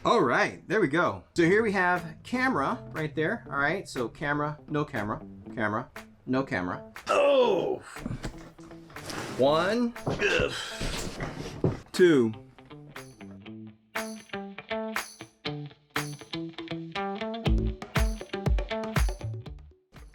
All right, there we go. So here we have camera right there. All right, so camera, no camera, camera, no camera. Oh! 1, 2.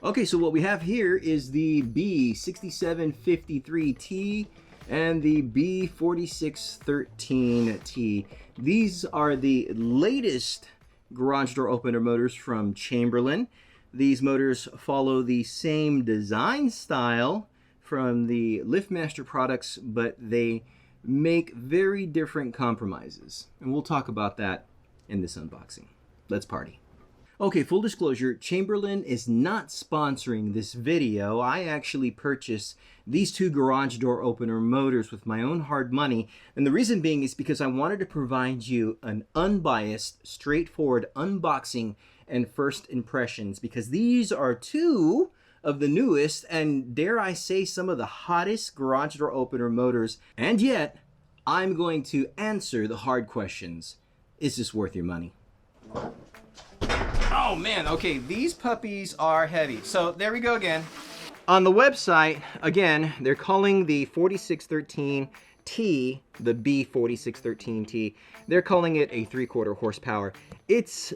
Okay, so what we have here is the B6753T and the B4613T. These are the latest garage door opener motors from Chamberlain. These motors follow the same design style from the LiftMaster products, but they make very different compromises. And we'll talk about that in this unboxing. Let's party. Okay, full disclosure, Chamberlain is not sponsoring this video. I actually purchased these two garage door opener motors with my own hard money. And the reason being is because I wanted to provide you an unbiased, straightforward unboxing and first impressions, because these are two of the newest and, dare I say, some of the hottest garage door opener motors. And yet, I'm going to answer the hard questions. Is this worth your money? Oh man, okay, these puppies are heavy. So there we go again. On the website, again, they're calling the 4613T, the B4613T, they're calling it a 3/4 horsepower. It's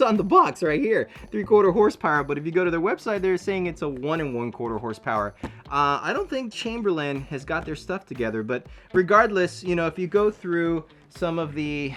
on the box right here, 3/4 horsepower, but if you go to their website, they're saying it's a 1 1/4 horsepower. I don't think Chamberlain has got their stuff together, but regardless, you know, if you go through some of the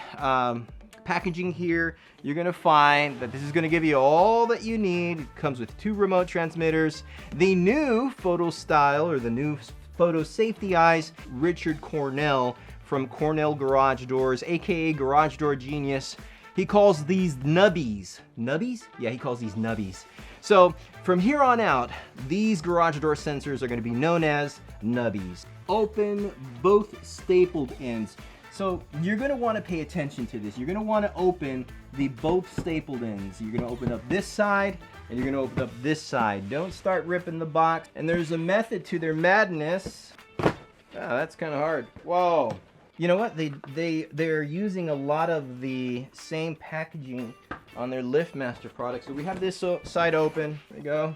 packaging here, you're gonna find that this is gonna give you all that you need. It comes with 2 remote transmitters, the new photo style, or the new photo safety eyes, Richard Cornell from Cornell Garage Doors, aka Garage Door Genius. He calls these nubbies. Nubbies? Yeah, he calls these nubbies. So from here on out, these garage door sensors are gonna be known as nubbies. Open both stapled ends. So you're gonna wanna pay attention to this. You're gonna wanna open the both stapled ends. You're gonna open up this side and you're gonna open up this side. Don't start ripping the box. And there's a method to their madness. Oh, that's kind of hard. Whoa. You know what? They're using a lot of the same packaging on their LiftMaster products. So we have this side open. There we go.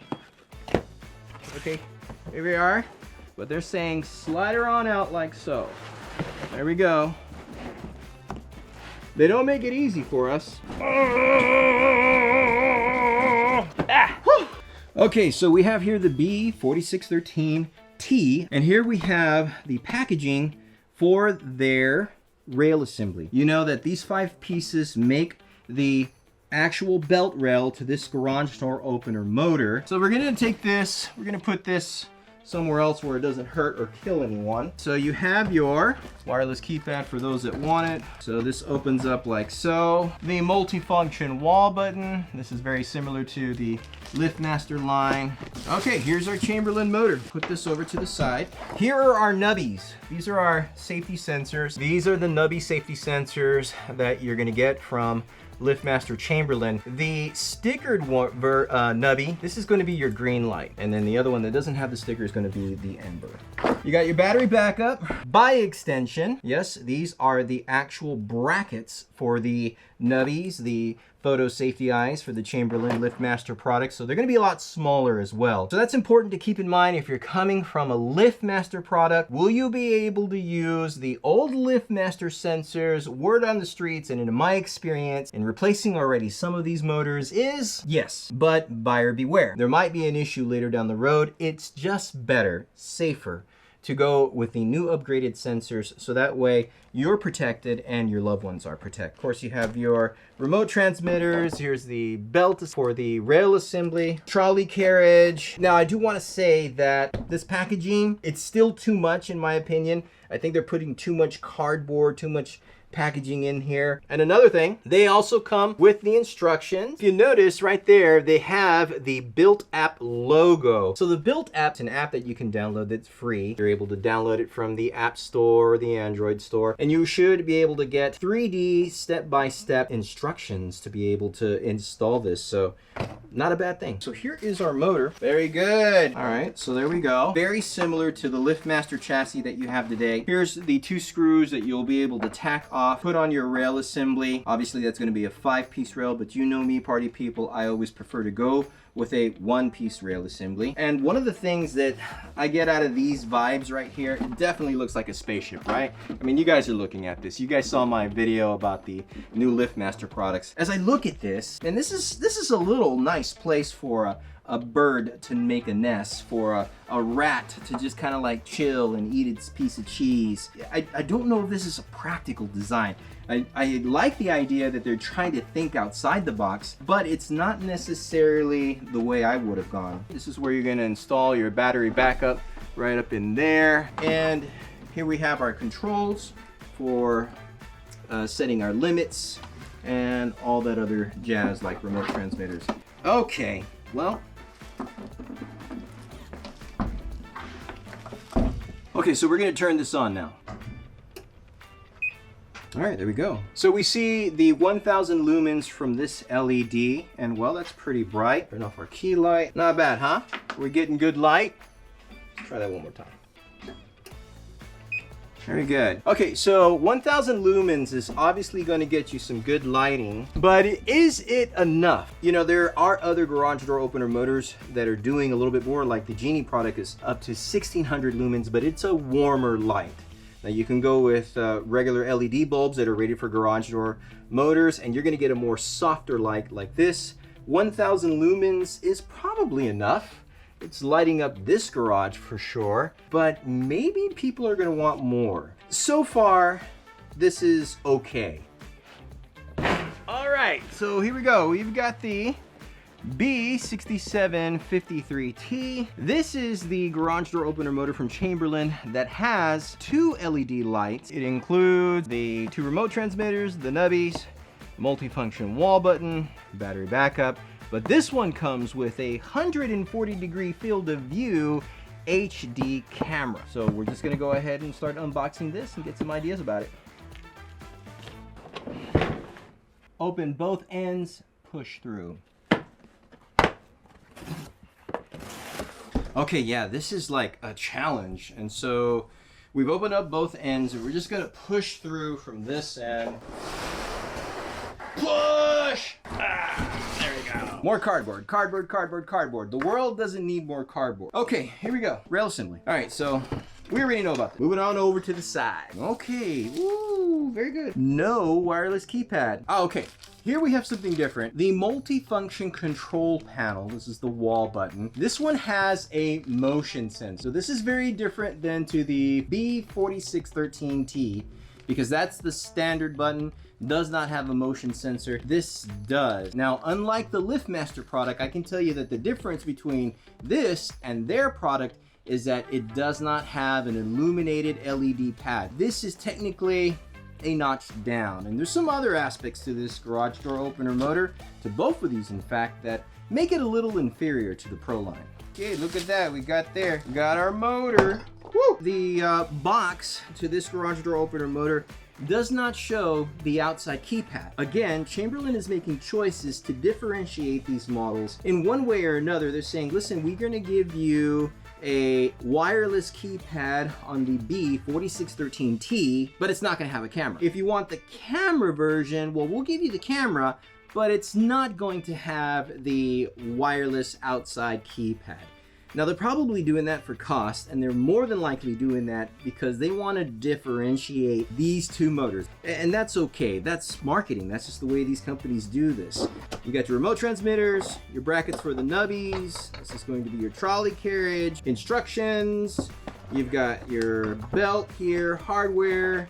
Okay, here we are. But they're saying slide her on out like so. There we go. They don't make it easy for us. Okay, so we have here the B4613T, and here we have the packaging for their rail assembly. You know that these 5 pieces make the actual belt rail to this garage door opener motor. So we're gonna take this, we're gonna put this somewhere else where it doesn't hurt or kill anyone. So you have your wireless keypad for those that want it. So this opens up like so. The multifunction wall button. This is very similar to the LiftMaster line. Okay, here's our Chamberlain motor. Put this over to the side. Here are our nubbies. These are our safety sensors. These are the nubby safety sensors that you're gonna get from LiftMaster Chamberlain. The stickered nubby, this is going to be your green light, and then the other one that doesn't have the sticker is going to be the ember. You got your battery backup. By extension, yes, these are the actual brackets for the nubbies, the photo safety eyes for the Chamberlain LiftMaster products, so they're going to be a lot smaller as well. So that's important to keep in mind if you're coming from a LiftMaster product. Will you be able to use the old LiftMaster sensors? Word on the streets, and in my experience in replacing already some of these motors is yes, but buyer beware. There might be an issue later down the road. It's just better, safer, to go with the new upgraded sensors, so that way you're protected and your loved ones are protected. Of course, you have your remote transmitters. Here's the belt for the rail assembly, trolley carriage. Now, I do want to say that this packaging, it's still too much in my opinion. I think they're putting too much cardboard, too much packaging in here. And another thing, they also come with the instructions. If you notice right there, they have the Built app logo. So the Built app is an app that you can download that's free. You're able to download it from the App Store or the Android Store, and you should be able to get 3D step-by-step instructions to be able to install this. So not a bad thing. So here is our motor. Very good. All right, so there we go. Very similar to the LiftMaster chassis that you have today. right? Here's the 2 screws that you'll be able to tack off, put on your rail assembly. Obviously that's going to be a 5-piece rail, but you know me, party people, I always prefer to go with a 1-piece rail assembly. And one of the things that I get out of these vibes right here, it definitely looks like a spaceship, right? I mean, you guys are looking at this. You guys saw my video about the new LiftMaster products. As I look at this, and this is a little nice place for a bird to make a nest, for a rat to just kind of like chill and eat its piece of cheese. I don't know if this is a practical design. I like the idea that they're trying to think outside the box, but it's not necessarily the way I would have gone. This is where you're going to install your battery backup right up in there. And here we have our controls for setting our limits and all that other jazz like remote transmitters. Okay, well, okay, so we're going to turn this on now. All right, there we go. So we see the 1000 lumens from this LED, and well, that's pretty bright. Turn off our key light. Not bad, huh? We're getting good light. Let's try that one more time. Very good. Okay, so 1000 lumens is obviously going to get you some good lighting, but is it enough? You know, there are other garage door opener motors that are doing a little bit more, like the Genie product is up to 1600 lumens, but it's a warmer light. Now you can go with regular LED bulbs that are rated for garage door motors, and you're going to get a more softer light like this. 1000 lumens is probably enough. It's lighting up this garage for sure, but maybe people are going to want more. So far, this is okay. All right, so here we go. We've got the B6753T. This is the garage door opener motor from Chamberlain that has 2 LED lights. It includes the 2 remote transmitters, the nubbies, multifunction wall button, battery backup, but this one comes with a 140-degree field of view HD camera. So we're just gonna go ahead and start unboxing this and get some ideas about it. Open both ends, push through. Okay, yeah, this is like a challenge. And so we've opened up both ends and we're just gonna push through from this end. Push! Ah, there we go. More cardboard, cardboard, cardboard, cardboard. The world doesn't need more cardboard. Okay, here we go. Rail assembly. All right, so we already know about this. Moving on over to the side. Okay, woo, very good. No wireless keypad. Oh, okay. Here we have something different. The multifunction control panel, this is the wall button. This one has a motion sensor. So this is very different than to the B4613T because that's the standard button, does not have a motion sensor. This does. Now, unlike the LiftMaster product, I can tell you that the difference between this and their product is that it does not have an illuminated LED pad. This is technically a notch down, and there's some other aspects to this garage door opener motor, to both of these in fact, that make it a little inferior to the Pro line. Okay, look at that, we got our motor. Woo! The box to this garage door opener motor does not show the outside keypad. Again, Chamberlain is making choices to differentiate these models in one way or another. They're saying, listen, we're gonna give you a wireless keypad on the B4613T, but it's not going to have a camera. If you want the camera version, well, we'll give you the camera, but it's not going to have the wireless outside keypad. Now, they're probably doing that for cost, and they're more than likely doing that because they want to differentiate these two motors. And that's okay. That's marketing. That's just the way these companies do this. You got your remote transmitters, your brackets for the nubbies. This is going to be your trolley carriage, instructions. You've got your belt here, hardware,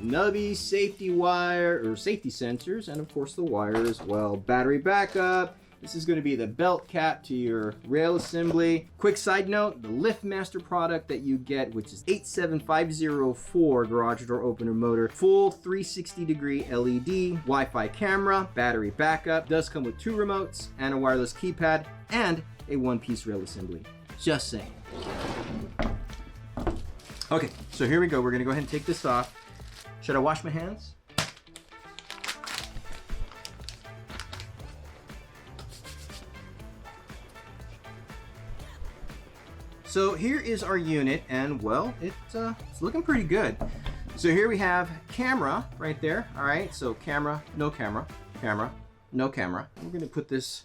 nubbies, safety wire, or safety sensors, and of course the wire as well. Battery backup. This is going to be the belt cap to your rail assembly. Quick side note, the LiftMaster product that you get, which is 87504 garage door opener motor, full 360-degree LED, Wi-Fi camera, battery backup, does come with 2 remotes and a wireless keypad and a 1-piece rail assembly. Just saying. Okay, so here we go. We're going to go ahead and take this off. Should I wash my hands? so here is our unit, and well, it's looking pretty good. So here we have camera right there. All right, so camera, no camera, camera, no camera. We're gonna put this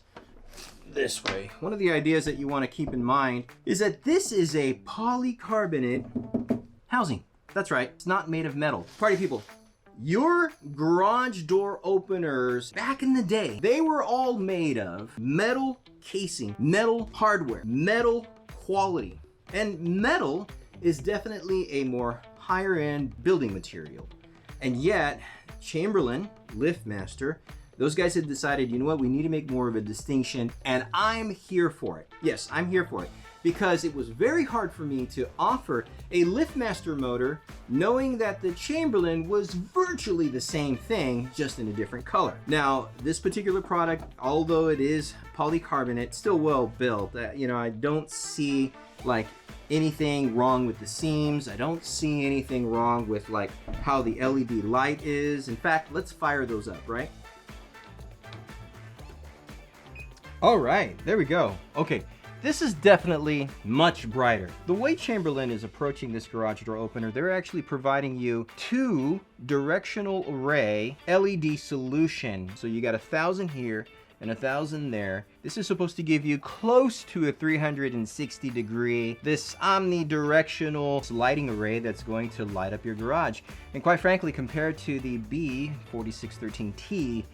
way. One of the ideas that you want to keep in mind is that this is a polycarbonate housing. That's right, it's not made of metal. Party people, your garage door openers back in the day, they were all made of metal casing, metal hardware, metal quality. And metal is definitely a more higher end building material. And yet, Chamberlain, Liftmaster, those guys had decided, you know what, we need to make more of a distinction, and I'm here for it. Yes, I'm here for it. Because it was very hard for me to offer a Liftmaster motor knowing that the Chamberlain was virtually the same thing, just in a different color. Now, this particular product, although it is polycarbonate, still well built. You know, I don't see like anything wrong with the seams. I don't see anything wrong with like how the LED light is. In fact, let's fire those up, right? All right, there we go. Okay. This is definitely much brighter. The way Chamberlain is approaching this garage door opener, they're actually providing you 2 directional array LED solution. So you got 1,000 here and 1,000 there. This is supposed to give you close to a 360 degree, this omnidirectional lighting array that's going to light up your garage. And quite frankly, compared to the B4613T,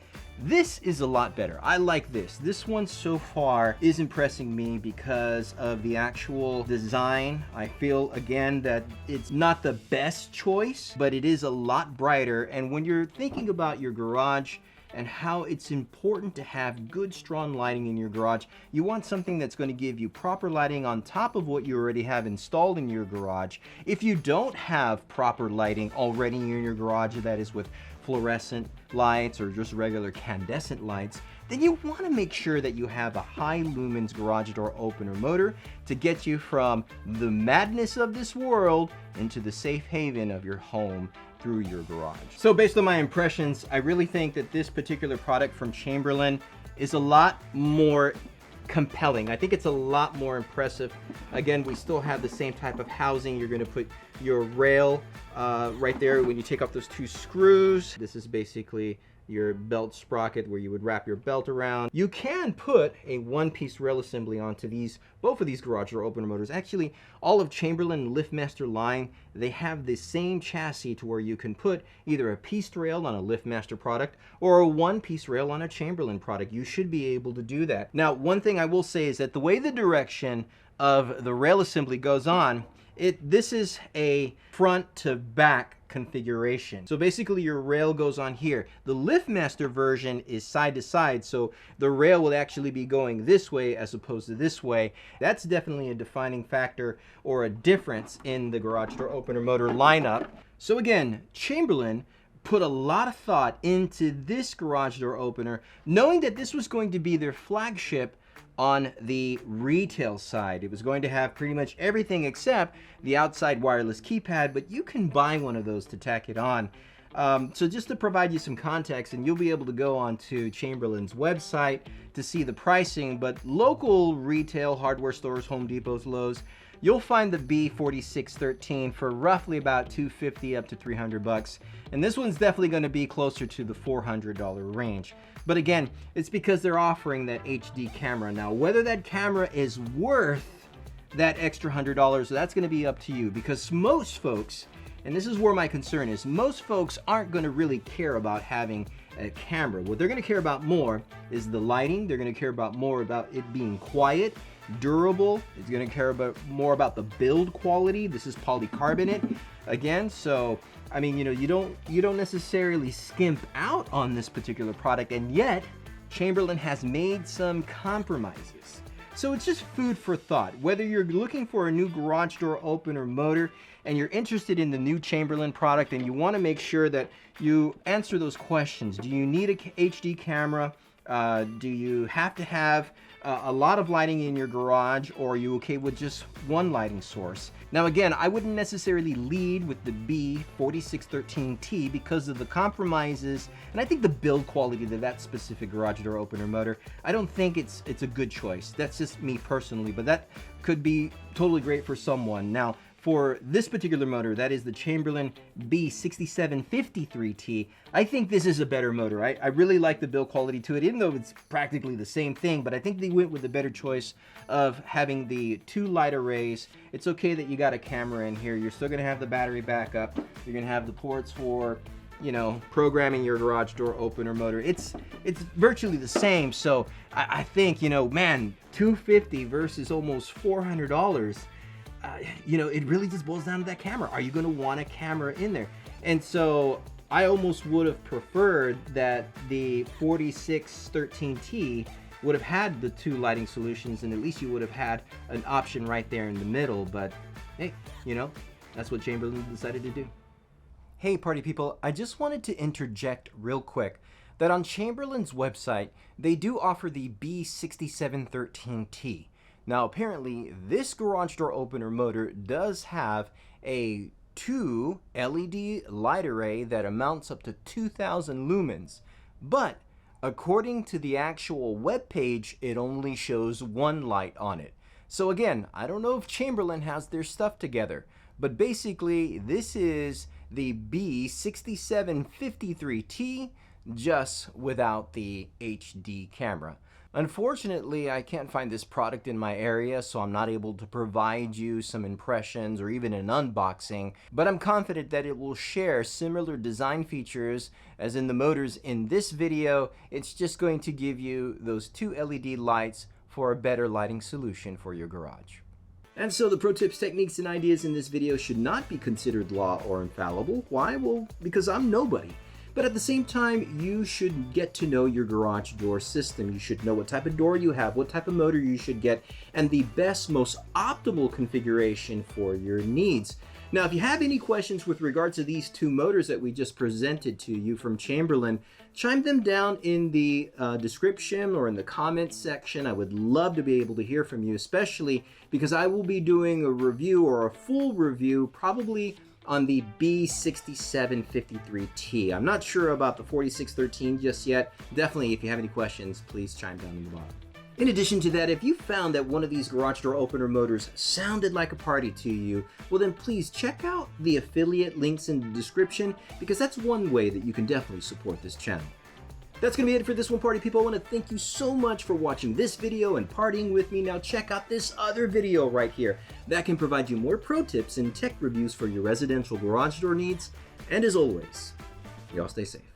this is a lot better. I like this. This one so far is impressing me because of the actual design. I feel again that it's not the best choice, but it is a lot brighter. And when you're thinking about your garage and how it's important to have good strong lighting in your garage, you want something that's going to give you proper lighting on top of what you already have installed in your garage. If you don't have proper lighting already in your garage, that is with fluorescent lights or just regular incandescent lights, then you want to make sure that you have a high lumens garage door opener motor to get you from the madness of this world into the safe haven of your home through your garage. So based on my impressions, I really think that this particular product from Chamberlain is a lot more compelling. I think it's a lot more impressive. Again, we still have the same type of housing. You're going to put your rail right there when you take off those 2 screws. This is basically your belt sprocket where you would wrap your belt around. You can put a 1-piece rail assembly onto these, both of these garage door opener motors. Actually, all of Chamberlain Liftmaster line, they have the same chassis to where you can put either a pieced rail on a Liftmaster product or a 1-piece rail on a Chamberlain product. You should be able to do that. Now, one thing I will say is that the way the direction of the rail assembly goes on, this is a front to back configuration. So basically your rail goes on here. The Liftmaster version is side to side, so the rail will actually be going this way as opposed to this way. That's definitely a defining factor or a difference in the garage door opener motor lineup. So again, Chamberlain put a lot of thought into this garage door opener, knowing that this was going to be their flagship on the retail side. It was going to have pretty much everything except the outside wireless keypad, but you can buy one of those to tack it on. So just to provide you some context, and you'll be able to go onto Chamberlain's website to see the pricing, but local retail hardware stores, Home Depots, Lowe's, you'll find the B4613 for roughly about $250 up to $300. And this one's definitely going to be closer to the $400 range. But again, it's because they're offering that HD camera. Now, whether that camera is worth that extra $100, that's going to be up to you, because most folks, and this is where my concern is, most folks aren't going to really care about having a camera. What they're going to care about more is the lighting. They're going to care about more about it being quiet, durable. It's going to care about more about the build quality. This is polycarbonate again, so I mean, you know, you don't necessarily skimp out on this particular product, and yet Chamberlain has made some compromises. So it's just food for thought. Whether you're looking for a new garage door opener motor and you're interested in the new Chamberlain product and you want to make sure that you answer those questions. Do you need a HD camera? Do you have to have a lot of lighting in your garage, or are you okay with just one lighting source? Now again, I wouldn't necessarily lead with the B4613T because of the compromises, and I think the build quality to that specific garage door opener motor, I don't think it's a good choice. That's just me personally, but that could be totally great for someone. Now, for this particular motor, that is the Chamberlain B6753T, I think this is a better motor. I really like the build quality to it, even though it's practically the same thing, but I think they went with the better choice of having the 2 light arrays. It's okay that you got a camera in here. You're still gonna have the battery backup. You're gonna have the ports for, you know, programming your garage door opener motor. It's virtually the same, so I think, you know, man, $250 versus almost $400, you know, it really just boils down to that camera. Are you going to want a camera in there? And so I almost would have preferred that the 4613T would have had the 2 lighting solutions, and at least you would have had an option right there in the middle. But hey, you know, that's what Chamberlain decided to do. Hey party people, I just wanted to interject real quick that on Chamberlain's website, they do offer the B6713T. Now apparently this garage door opener motor does have a 2 LED light array that amounts up to 2000 lumens, but according to the actual web page, it only shows 1 light on it. So again, I don't know if Chamberlain has their stuff together, but basically this is the B6753T just without the HD camera. Unfortunately, I can't find this product in my area, so I'm not able to provide you some impressions or even an unboxing, but I'm confident that it will share similar design features as in the motors in this video. It's just going to give you those 2 LED lights for a better lighting solution for your garage. And so the pro tips, techniques, and ideas in this video should not be considered law or infallible. Why? Well, because I'm nobody. But at the same time, you should get to know your garage door system. You should know what type of door you have, what type of motor you should get, and the best, most optimal configuration for your needs. Now, if you have any questions with regards to these 2 motors that we just presented to you from Chamberlain, chime them down in the description or in the comments section. I would love to be able to hear from you, especially because I will be doing a review or a full review probably on the B6753T. I'm not sure about the 4613 just yet. Definitely, if you have any questions, please chime down in the bottom. In addition to that, if you found that one of these garage door opener motors sounded like a party to you, well then please check out the affiliate links in the description, because that's one way that you can definitely support this channel. That's going to be it for this one, party people. I want to thank you so much for watching this video and partying with me. Now check out this other video right here. That can provide you more pro tips and tech reviews for your residential garage door needs. And as always, y'all stay safe.